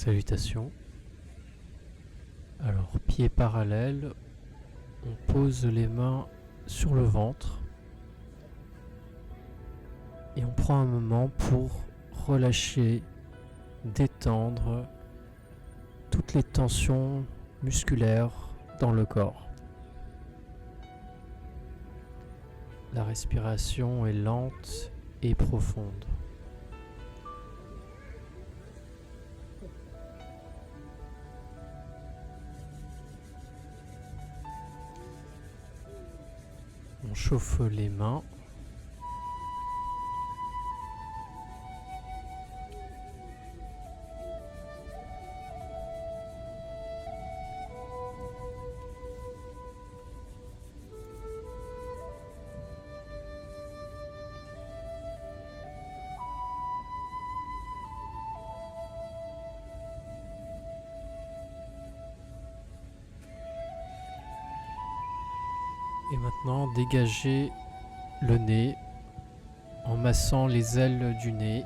Salutations. Alors, pieds parallèles, on pose les mains sur le ventre et on prend un moment pour relâcher, détendre toutes les tensions musculaires dans le corps. La respiration est lente et profonde. On chauffe les mains. Et maintenant, dégagez le nez en massant les ailes du nez.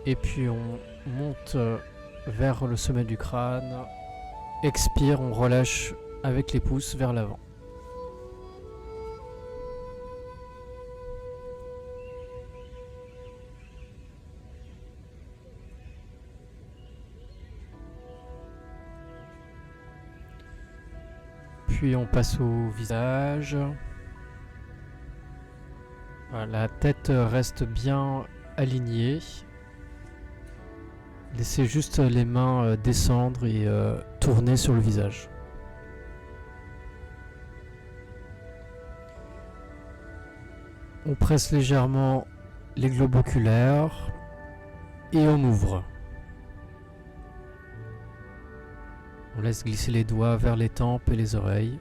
Et puis on monte vers le sommet du crâne. Expire, on relâche avec les pouces vers l'avant. Puis on passe au visage. Voilà, la tête reste bien alignée. Laissez juste les mains descendre et tourner sur le visage. On presse légèrement les globes oculaires et on ouvre. On laisse glisser les doigts vers les tempes et les oreilles.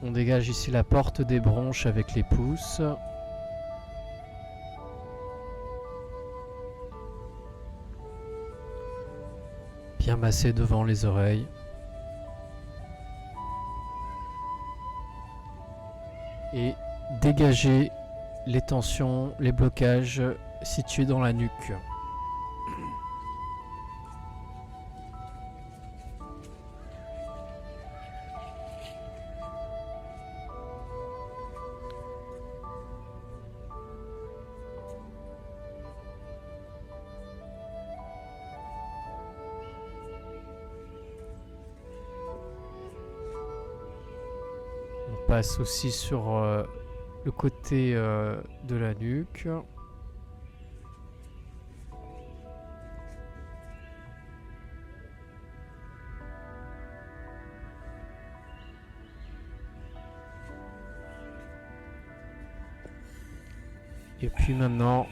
On dégage ici la porte des bronches avec les pouces. Bien masser devant les oreilles. Et dégager les tensions, les blocages situés dans la nuque. On passe aussi sur le côté de la nuque. Et puis maintenant,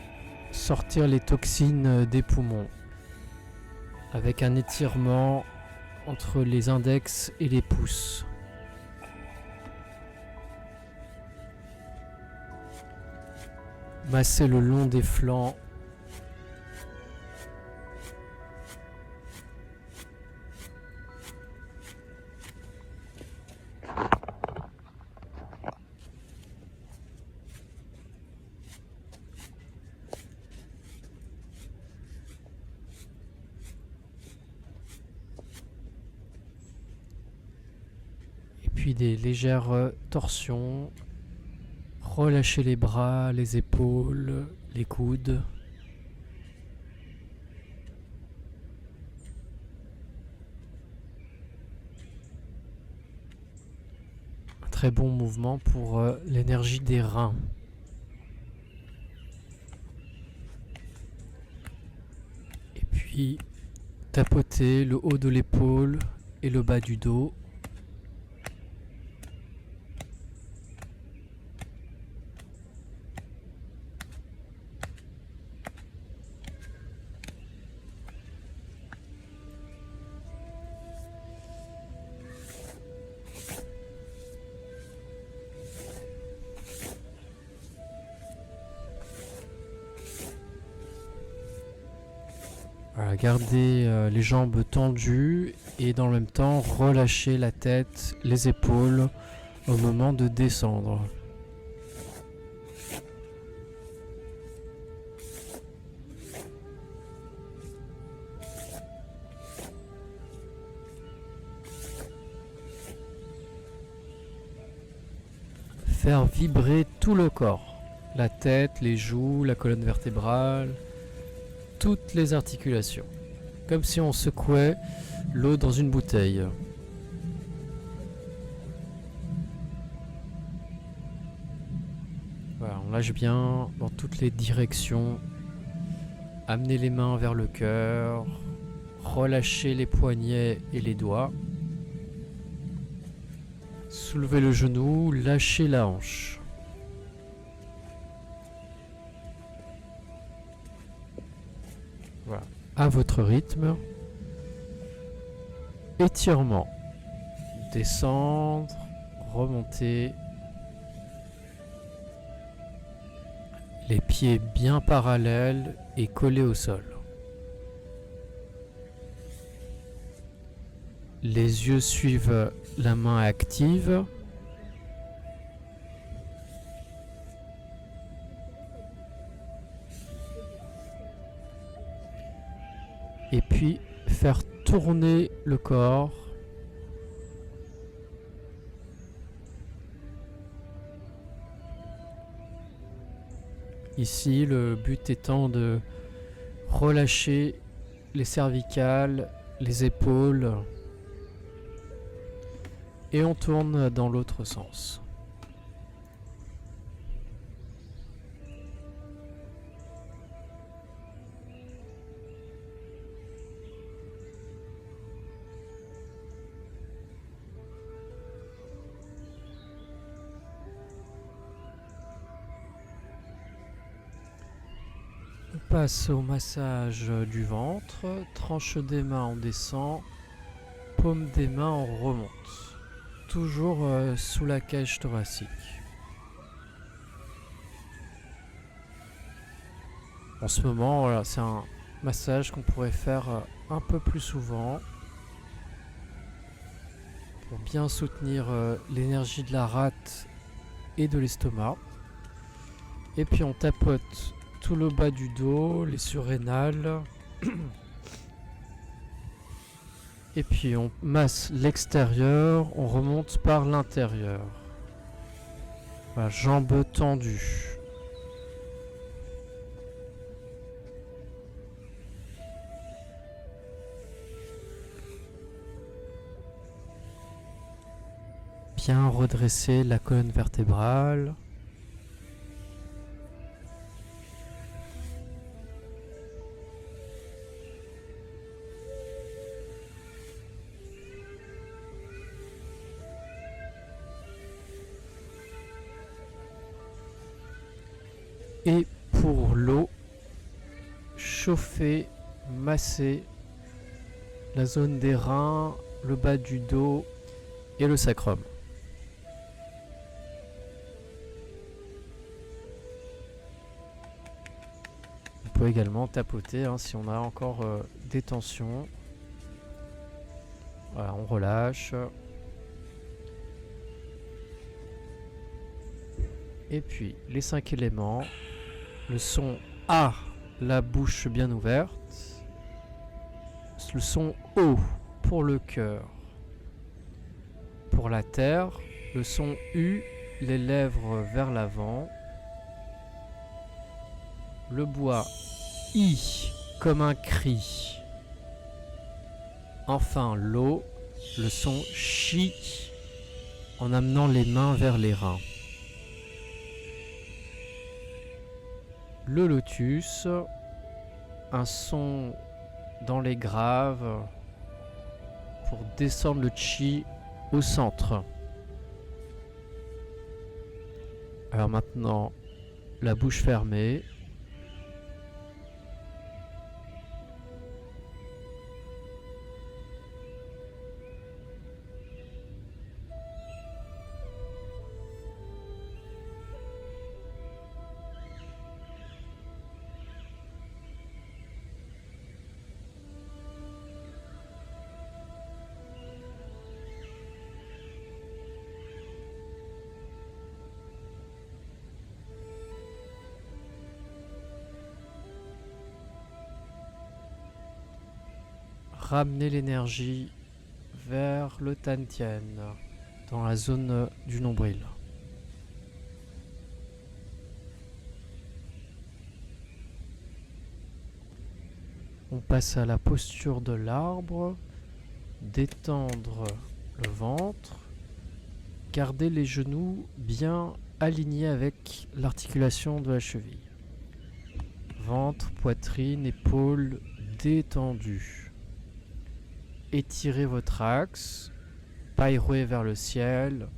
sortir les toxines des poumons avec un étirement entre les index et les pouces. Masser le long des flancs. Et puis des légères torsions. Relâchez les bras, les épaules, les coudes. Un très bon mouvement pour l'énergie des reins. Et puis, tapoter le haut de l'épaule et le bas du dos. Voilà, gardez les jambes tendues et dans le même temps relâchez la tête, les épaules au moment de descendre. faire vibrer tout le corps. La tête, les joues, la colonne vertébrale, toutes les articulations. Comme si on secouait l'eau dans une bouteille. Voilà, on lâche bien dans toutes les directions. Amenez les mains vers le cœur. Relâchez les poignets et les doigts. Soulevez le genou, lâchez la hanche. Voilà, à votre rythme. Étirement. Descendre, remonter. Les pieds bien parallèles et collés au sol. Les yeux suivent la main active. Et puis faire tourner le corps. Ici, le but étant de relâcher les cervicales, les épaules. Et on tourne dans l'autre sens. On passe au massage du ventre. Tranche des mains, on descend. Paume des mains, on remonte. Toujours sous la cage thoracique. En ce moment, voilà, c'est un massage qu'on pourrait faire un peu plus souvent pour bien soutenir l'énergie de la rate et de l'estomac. Et puis on tapote tout le bas du dos, les surrénales. Et puis on masse l'extérieur, on remonte par l'intérieur. Voilà, jambes tendues. Bien redresser la colonne vertébrale. Et pour l'eau, chauffer, masser la zone des reins, le bas du dos et le sacrum. On peut également tapoter si on a encore des tensions. Voilà, on relâche. Et puis les 5 éléments. Le son A, la bouche bien ouverte. Le son O pour le cœur. Pour la terre, le son U, les lèvres vers l'avant. Le bois I comme un cri. Enfin l'eau, le son Chi en amenant les mains vers les reins. Le lotus, un son dans les graves pour descendre le chi au centre. Alors maintenant, la bouche fermée. Ramener l'énergie vers le Tantien, dans la zone du nombril. On passe à la posture de l'arbre. Détendre le ventre. Garder les genoux bien alignés avec l'articulation de la cheville. Ventre, poitrine, épaules détendues. Étirez votre axe. Paille rouée vers le ciel.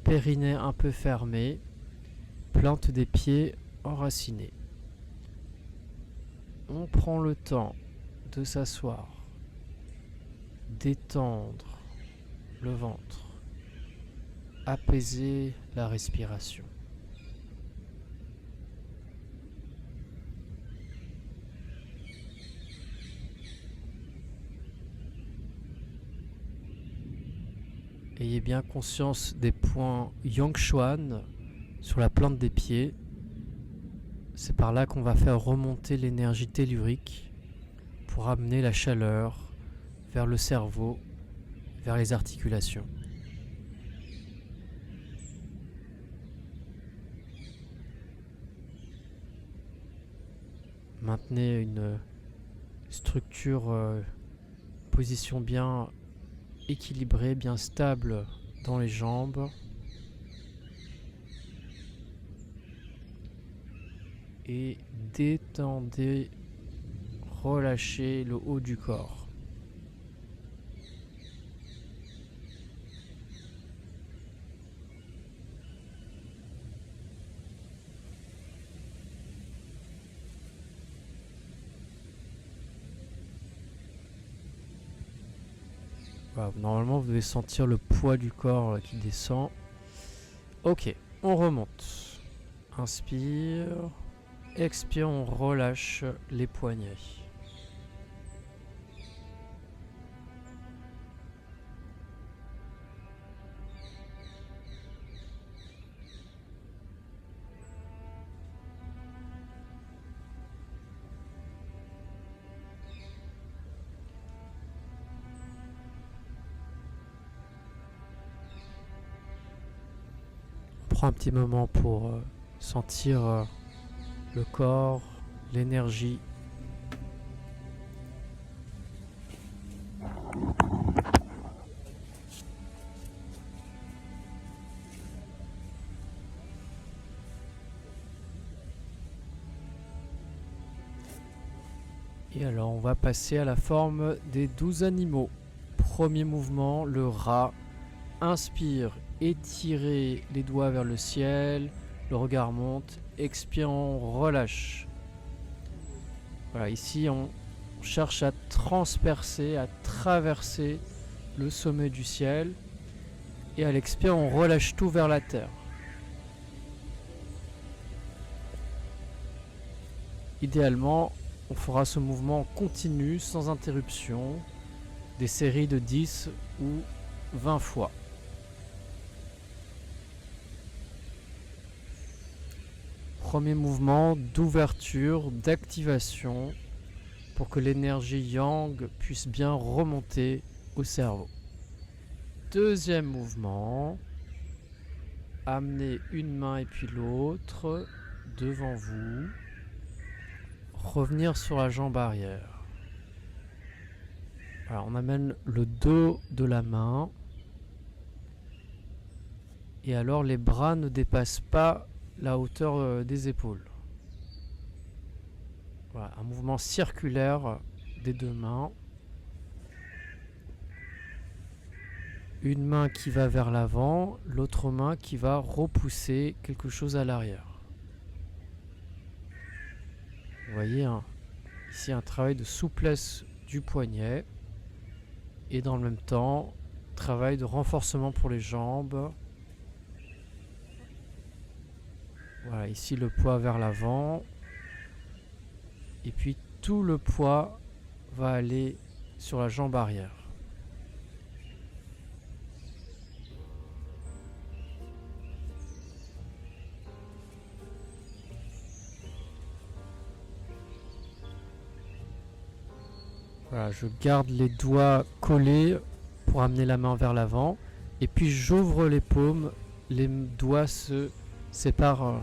Périnée un peu fermé. Plante des pieds enracinés. On prend le temps de s'asseoir. Détendre le ventre. Apaiser la respiration. Ayez bien conscience des points Yangshuan sur la plante des pieds. C'est par là qu'on va faire remonter l'énergie tellurique pour amener la chaleur vers le cerveau, vers les articulations. Maintenez une structure, position bien équilibrée, bien stable dans les jambes. Et détendez, relâchez le haut du corps. Voilà, normalement, vous devez sentir le poids du corps qui descend. Ok, on remonte. Inspire. Expire, on relâche les poignets. On prend un petit moment pour sentir le corps, l'énergie. Et alors on va passer à la forme des 12 animaux. Premier mouvement, le rat. Inspire, étirez les doigts vers le ciel, le regard monte, expire, on relâche. Voilà, ici on cherche à transpercer, à traverser le sommet du ciel. Et à l'expire, on relâche tout vers la terre. Idéalement, on fera ce mouvement continu, sans interruption, des séries de 10 ou 20 fois. Premier mouvement d'ouverture, d'activation, pour que l'énergie yang puisse bien remonter au cerveau. Deuxième mouvement, amenez une main et puis l'autre devant vous. Revenir sur la jambe arrière. Alors on amène le dos de la main. Et alors les bras ne dépassent pas la hauteur des épaules. Voilà, un mouvement circulaire des deux mains. Une main qui va vers l'avant, l'autre main qui va repousser quelque chose à l'arrière. Vous voyez ici un travail de souplesse du poignet et dans le même temps, travail de renforcement pour les jambes. Voilà, ici le poids vers l'avant. Et puis tout le poids va aller sur la jambe arrière. Voilà, je garde les doigts collés pour amener la main vers l'avant. Et puis j'ouvre les paumes, les doigts se séparent.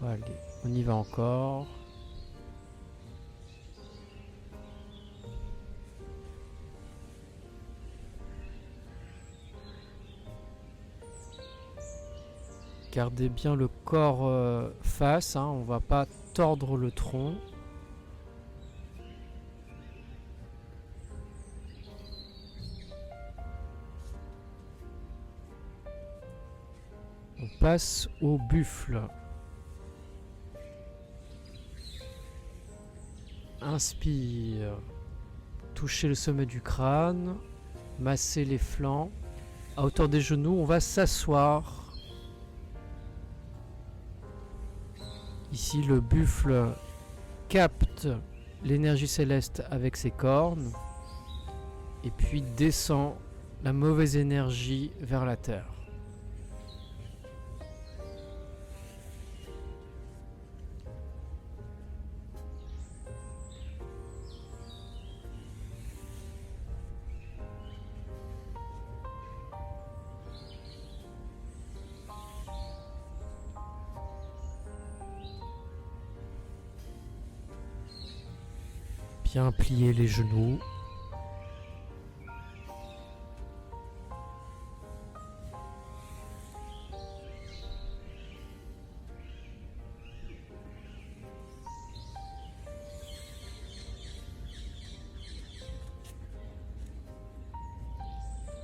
Voilà, On y va encore. Gardez bien le corps face, hein, on va pas tordre le tronc. On passe au buffle. Inspire. Touchez le sommet du crâne. Massez les flancs. À hauteur des genoux, on va s'asseoir. Ici, le buffle capte l'énergie céleste avec ses cornes. Et puis descend la mauvaise énergie vers la terre. Bien plier les genoux.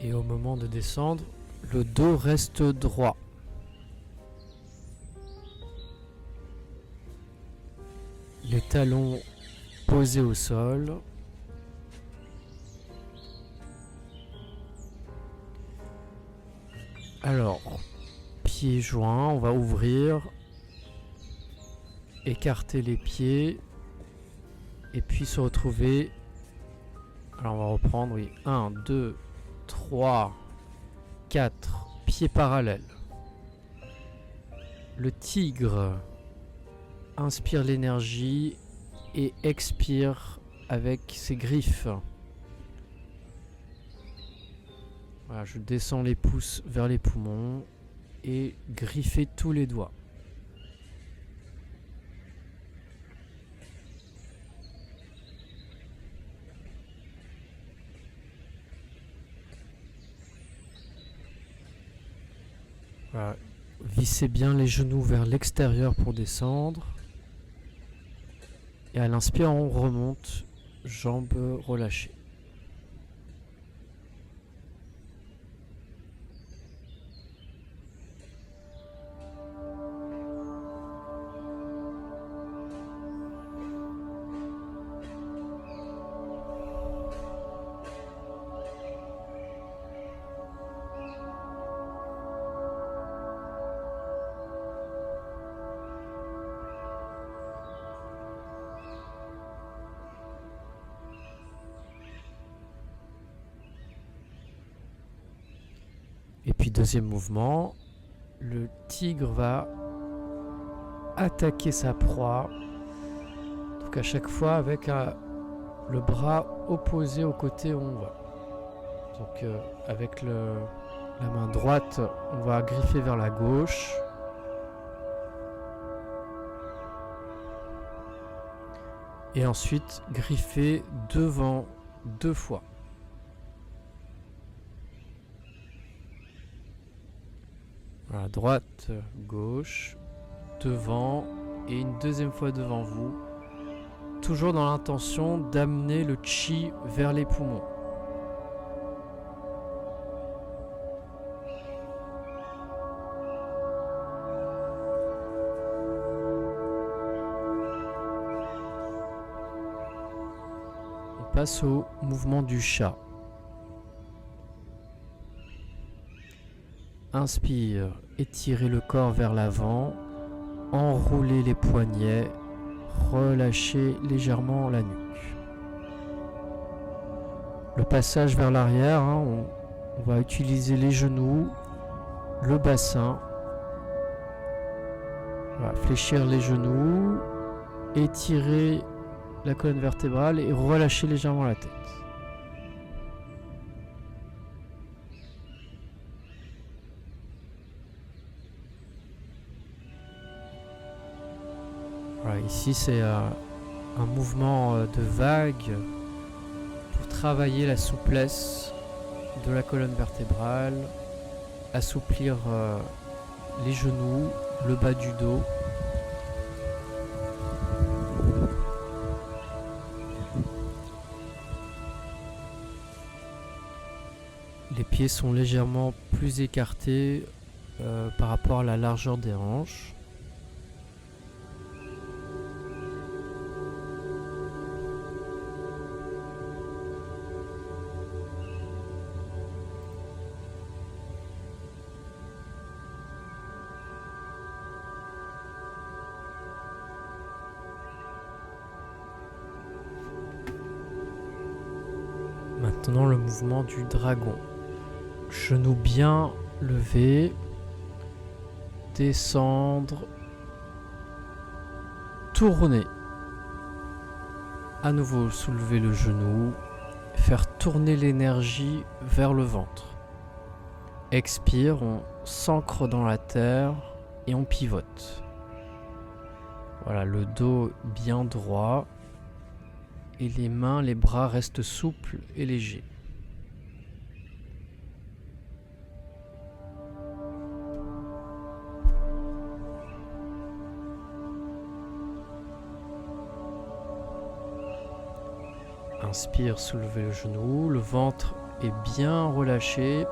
Et au moment de descendre, le dos reste droit. Les talons posés au sol. Alors, pieds joints, on va ouvrir, écarter les pieds et puis se retrouver. Alors on va reprendre, oui, 1, 2, 3, 4, pieds parallèles. Le tigre inspire l'énergie et expire avec ses griffes. Voilà, je descends les pouces vers les poumons et griffer tous les doigts. Voilà. Vissez bien les genoux vers l'extérieur pour descendre. Et à l'inspire, on remonte, jambes relâchées. Et puis deuxième mouvement, le tigre va attaquer sa proie. Donc à chaque fois avec le bras opposé au côté où on va. Donc avec la main droite, on va griffer vers la gauche. Et ensuite griffer devant 2 fois. Voilà, droite, gauche, devant et une deuxième fois devant vous. Toujours dans l'intention d'amener le chi vers les poumons. On passe au mouvement du chat. Inspire, étirez le corps vers l'avant, enroulez les poignets, relâchez légèrement la nuque. Le passage vers l'arrière, hein, on va utiliser les genoux, le bassin. Voilà, fléchir les genoux, étirer la colonne vertébrale et relâcher légèrement la tête. Voilà, ici c'est un mouvement de vague pour travailler la souplesse de la colonne vertébrale, assouplir les genoux, le bas du dos. Les pieds sont légèrement plus écartés par rapport à la largeur des hanches. Maintenant le mouvement du dragon. Genoux bien levés, descendre, tourner. À nouveau soulever le genou, faire tourner l'énergie vers le ventre. Expire, on s'ancre dans la terre et on pivote. Voilà, le dos bien droit et les mains, les bras restent souples et légers. Inspire, soulevez le genou, le ventre est bien relâché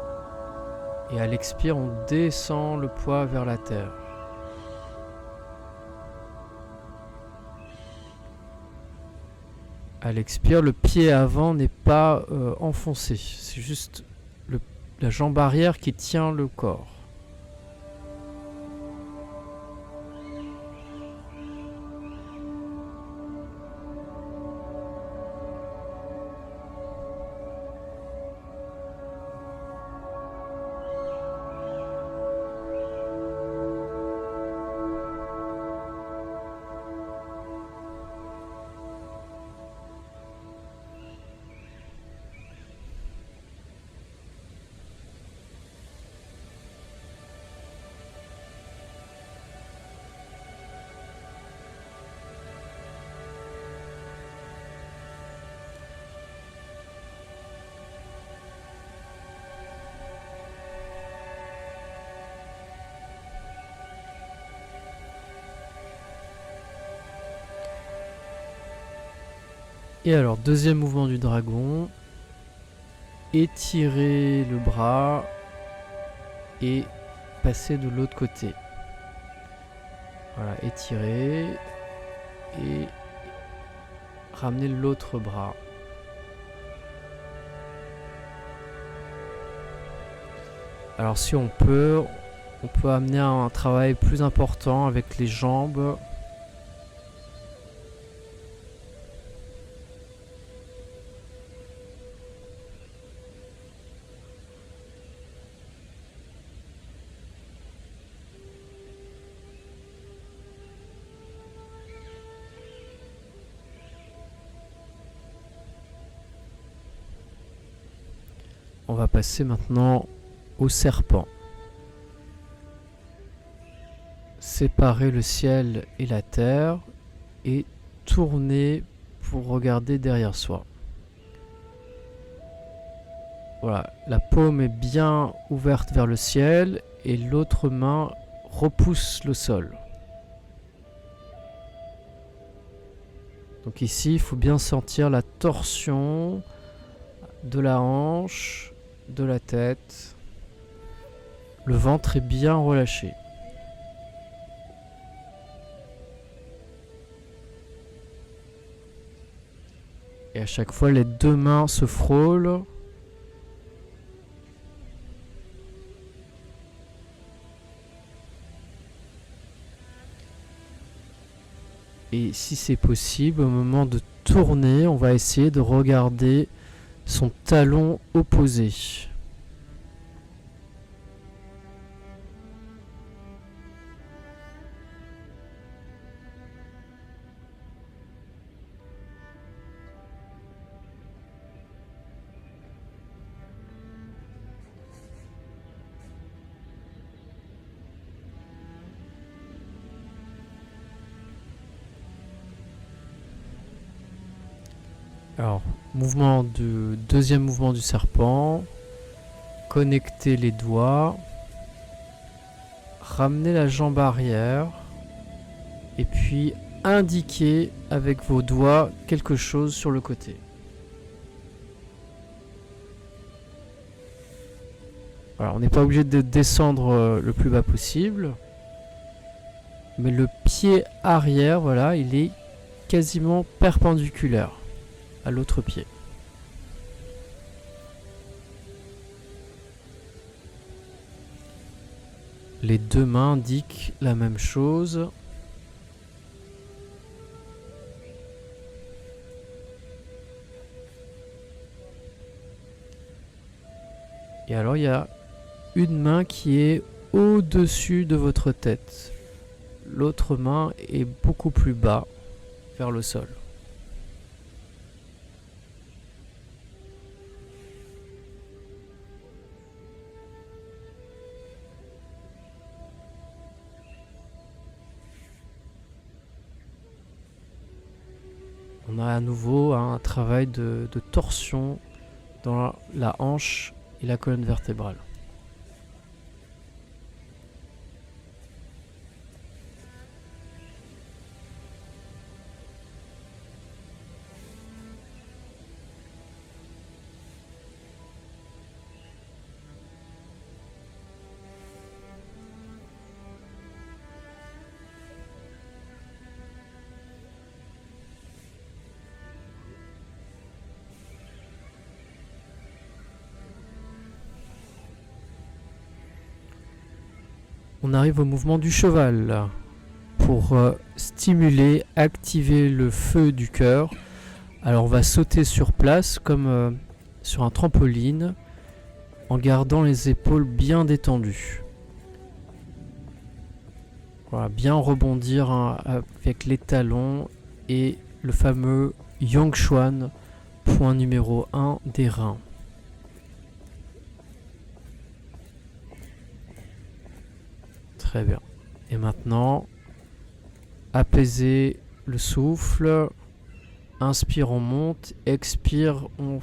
et à l'expire, on descend le poids vers la terre. À l'expire, le pied avant n'est pas enfoncé, c'est juste la jambe arrière qui tient le corps. Et alors, deuxième mouvement du dragon. Étirer le bras et passer de l'autre côté. Voilà, étirer et ramener l'autre bras. Alors si on peut amener un travail plus important avec les jambes. On va passer maintenant au serpent. Séparer le ciel et la terre et tourner pour regarder derrière soi. Voilà, la paume est bien ouverte vers le ciel et l'autre main repousse le sol. Donc ici, il faut bien sentir la torsion de la hanche, de la tête. Le ventre est bien relâché. Et à chaque fois, les deux mains se frôlent. Et si c'est possible, au moment de tourner, on va essayer de regarder son talon opposé. Alors, deuxième mouvement du serpent. Connectez les doigts. Ramenez la jambe arrière. Et puis indiquez avec vos doigts quelque chose sur le côté. Voilà, on n'est pas obligé de descendre le plus bas possible. Mais le pied arrière, voilà, il est quasiment perpendiculaire à l'autre pied. Les deux mains indiquent la même chose. Et alors il y a une main qui est au-dessus de votre tête. L'autre main est beaucoup plus bas, vers le sol. On a à nouveau un travail de torsion dans la hanche et la colonne vertébrale. On arrive au mouvement du cheval pour stimuler, activer le feu du cœur. Alors on va sauter sur place comme sur un trampoline en gardant les épaules bien détendues. Voilà, bien rebondir avec les talons et le fameux Yongchuan, point numéro 1 des reins. Très bien. Et maintenant, apaiser le souffle. Inspire, on monte. Expire, on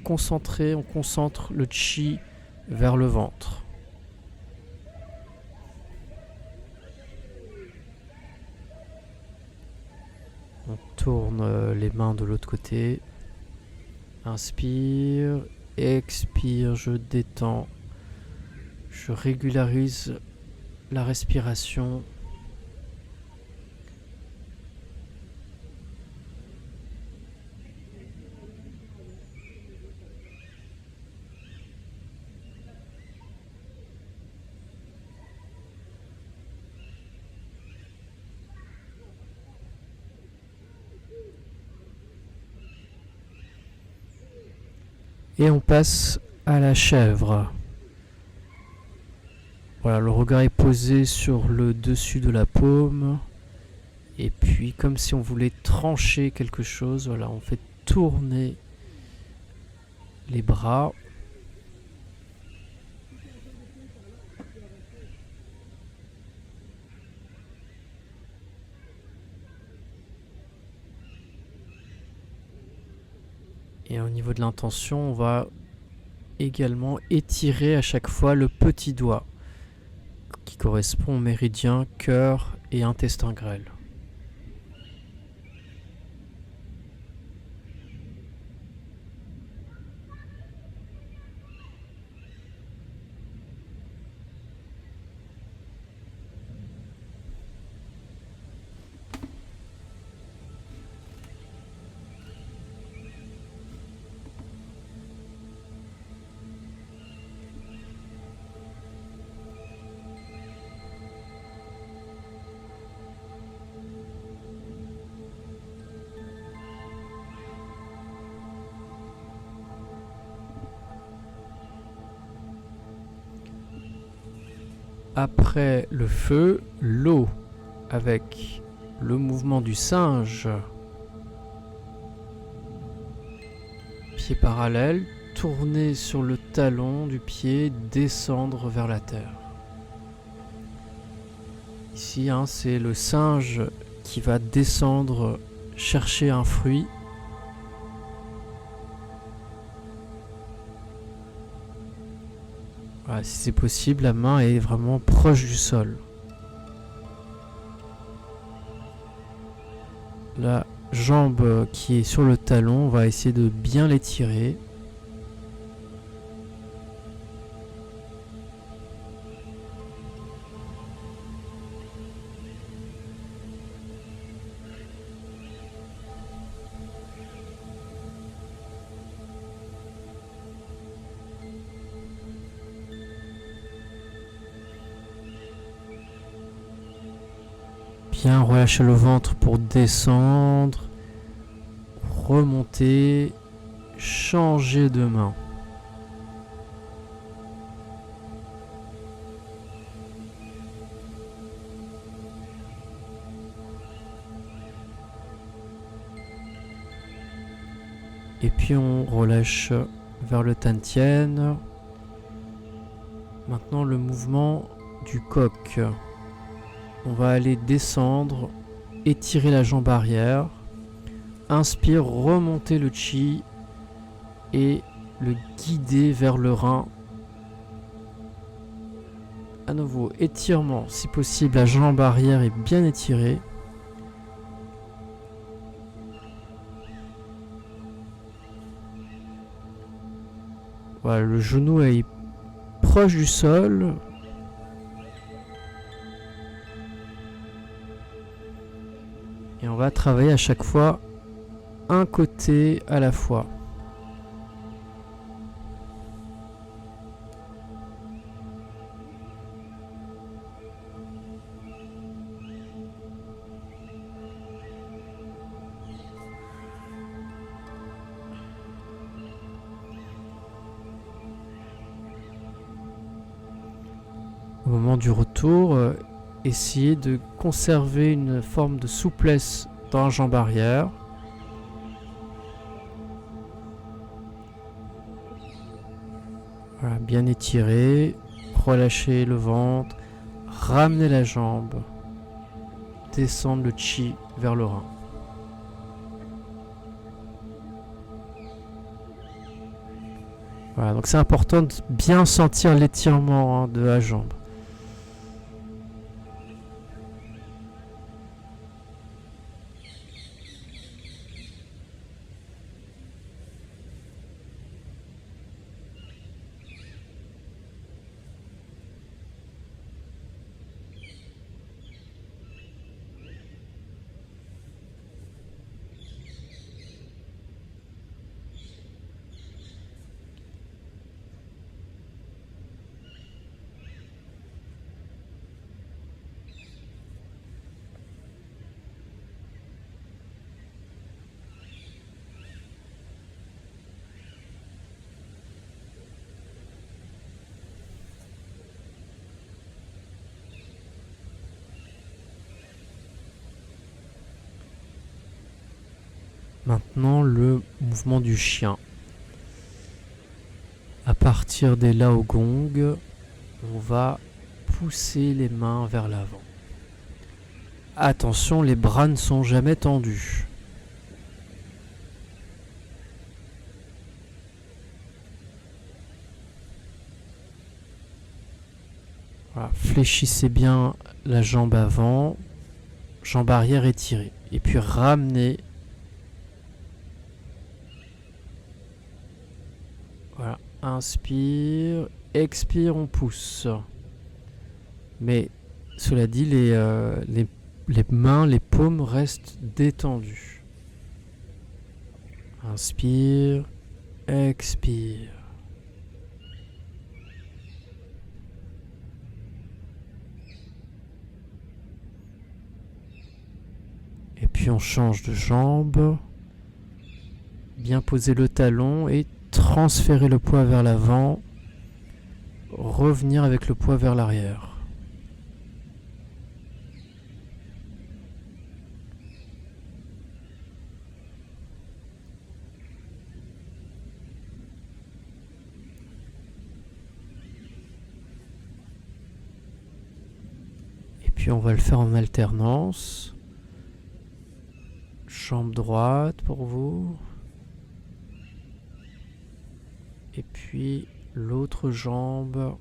concentre le chi vers le ventre. On tourne les mains de l'autre côté. Inspire, expire, je détends. Je régularise la respiration. Et on passe à la chèvre. Voilà, le regard est posé sur le dessus de la paume. Et puis, comme si on voulait trancher quelque chose, voilà, on fait tourner les bras. Et au niveau de l'intention, on va également étirer à chaque fois le petit doigt qui correspond au méridien cœur et intestin grêle. Après le feu, l'eau avec le mouvement du singe. Pied parallèle, tourner sur le talon du pied, descendre vers la terre. Ici, c'est le singe qui va descendre chercher un fruit Voilà, si c'est possible, la main est vraiment proche du sol. La jambe qui est sur le talon, on va essayer de bien l'étirer. Bien relâcher le ventre pour descendre, remonter, changer de main. Et puis on relâche vers le Tantien. Maintenant le mouvement du coq. On va aller descendre, étirer la jambe arrière. Inspire, remonter le chi et le guider vers le rein. À nouveau, étirement, si possible, la jambe arrière est bien étirée. Voilà, le genou est proche du sol. Et on va travailler à chaque fois un côté à la fois. Au moment du retour, essayez de conserver une forme de souplesse dans la jambe arrière. Voilà, bien étirer, relâcher le ventre, ramener la jambe, descendre le chi vers le rein. Voilà, donc c'est important de bien sentir l'étirement de la jambe. Maintenant, le mouvement du chien. À partir des Laogong, on va pousser les mains vers l'avant. Attention, les bras ne sont jamais tendus. Voilà, fléchissez bien la jambe avant, jambe arrière étirée. Et puis ramenez. Voilà, inspire, expire, on pousse. Mais cela dit, les mains, les paumes restent détendues. Inspire, expire. Et puis on change de jambe. Bien poser le talon et transférer le poids vers l'avant. Revenir avec le poids vers l'arrière. Et puis on va le faire en alternance. Jambe droite pour vous. Et puis l'autre jambe.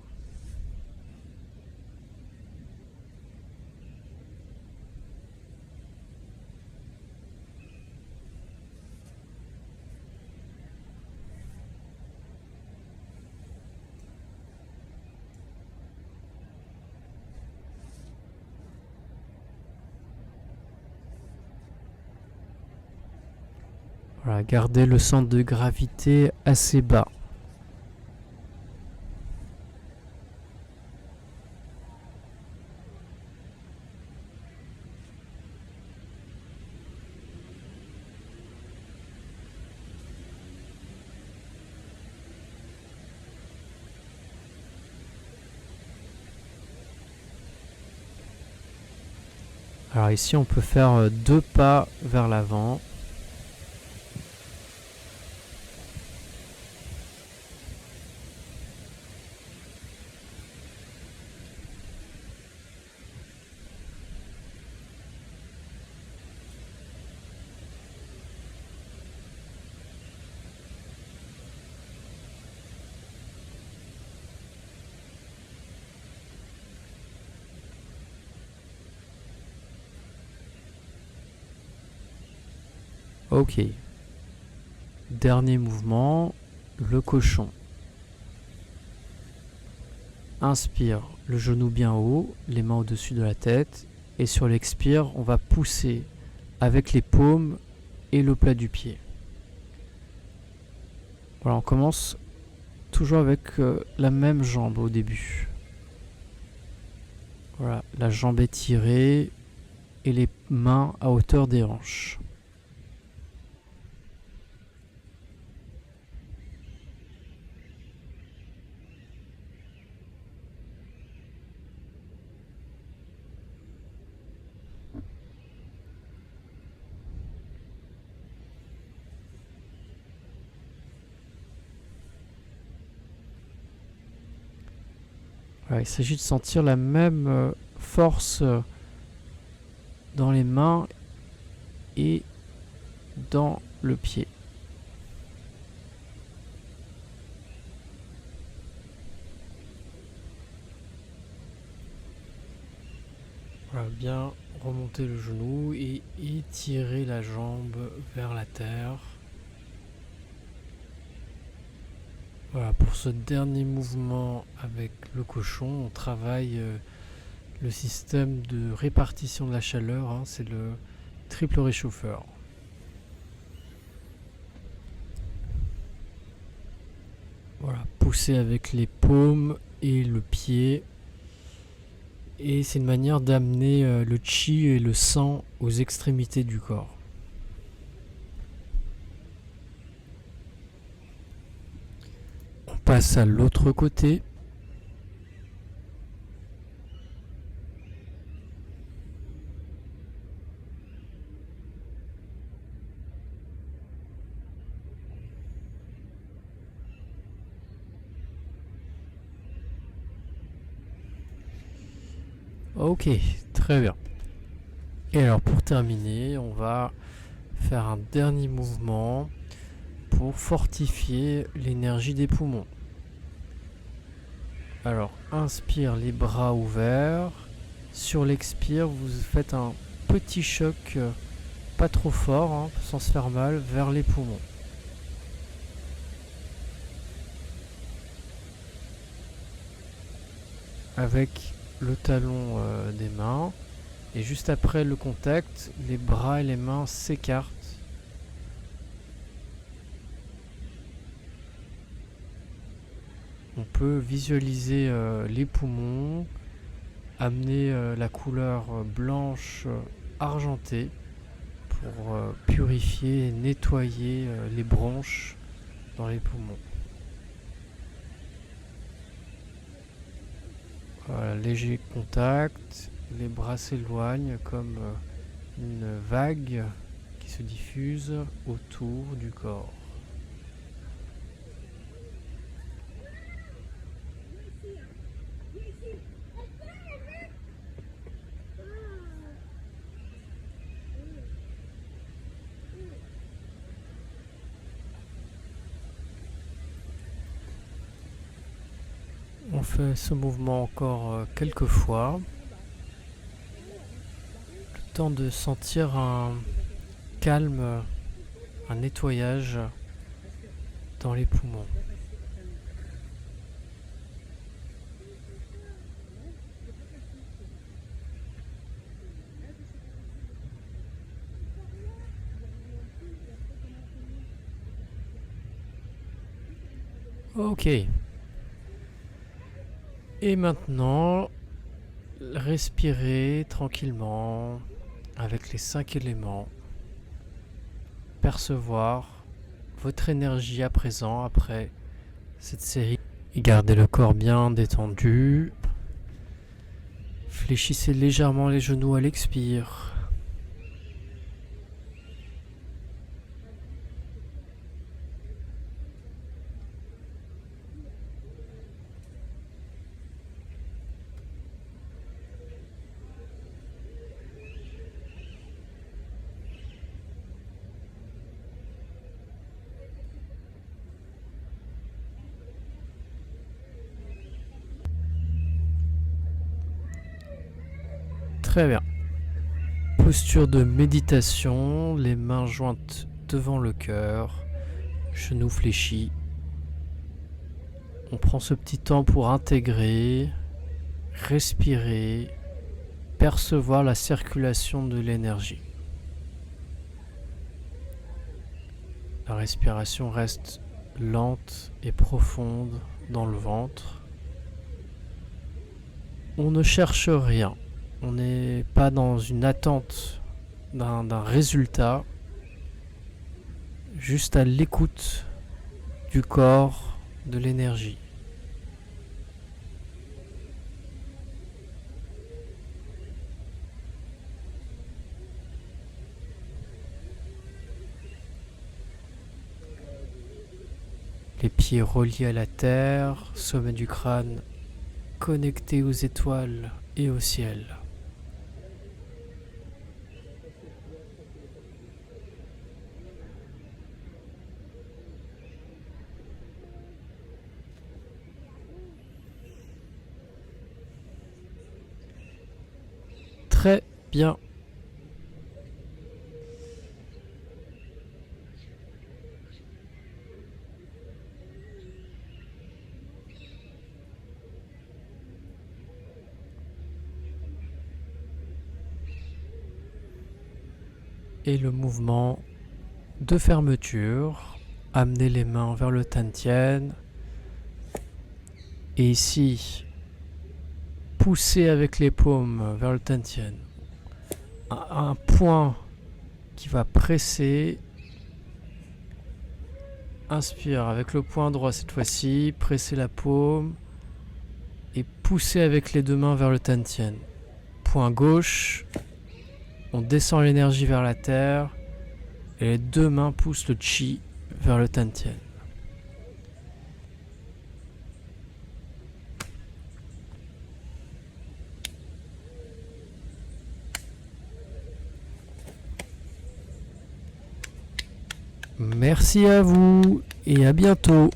Voilà, gardez le centre de gravité assez bas. Alors ici, on peut faire 2 pas vers l'avant. Ok. Dernier mouvement, le cochon. Inspire, le genou bien haut, les mains au-dessus de la tête. Et sur l'expire, on va pousser avec les paumes et le plat du pied. Voilà, on commence toujours avec la même jambe au début. Voilà, la jambe étirée et les mains à hauteur des hanches. Voilà, il s'agit de sentir la même force dans les mains et dans le pied. Voilà, bien remonter le genou et étirer la jambe vers la terre. Voilà, pour ce dernier mouvement avec le cochon, on travaille le système de répartition de la chaleur, hein, c'est le triple réchauffeur. Voilà, pousser avec les paumes et le pied. Et c'est une manière d'amener le chi et le sang aux extrémités du corps. On passe à l'autre côté. Ok, très bien. Et alors pour terminer, on va faire un dernier mouvement pour fortifier l'énergie des poumons. Alors inspire, les bras ouverts. Sur l'expire, vous faites un petit choc, pas trop fort, hein, sans se faire mal, vers les poumons. Avec le talon des mains. Et juste après le contact, les bras et les mains s'écartent. On peut visualiser les poumons, amener la couleur blanche argentée pour purifier et nettoyer les bronches dans les poumons. Voilà, léger contact, les bras s'éloignent comme une vague qui se diffuse autour du corps. On fait ce mouvement encore quelques fois. Le temps de sentir un calme, un nettoyage dans les poumons. Ok. Et maintenant, respirez tranquillement avec les 5 éléments. Percevoir votre énergie à présent après cette série. Et gardez le corps bien détendu. Fléchissez légèrement les genoux à l'expire. Très bien. Posture de méditation, les mains jointes devant le cœur, genoux fléchis. On prend ce petit temps pour intégrer, respirer, percevoir la circulation de l'énergie. La respiration reste lente et profonde dans le ventre. On ne cherche rien. On n'est pas dans une attente d'un résultat, juste à l'écoute du corps, de l'énergie. Les pieds reliés à la terre, sommet du crâne connecté aux étoiles et au ciel. Très bien. Et le mouvement de fermeture, amenez les mains vers le Tantien. Et ici, poussez avec les paumes vers le Tantien. Un point qui va presser. Inspire avec le poing droit cette fois-ci, pressez la paume et poussez avec les deux mains vers le Tantien. Poing gauche, on descend l'énergie vers la terre et les deux mains poussent le chi vers le Tantien. Merci à vous et à bientôt.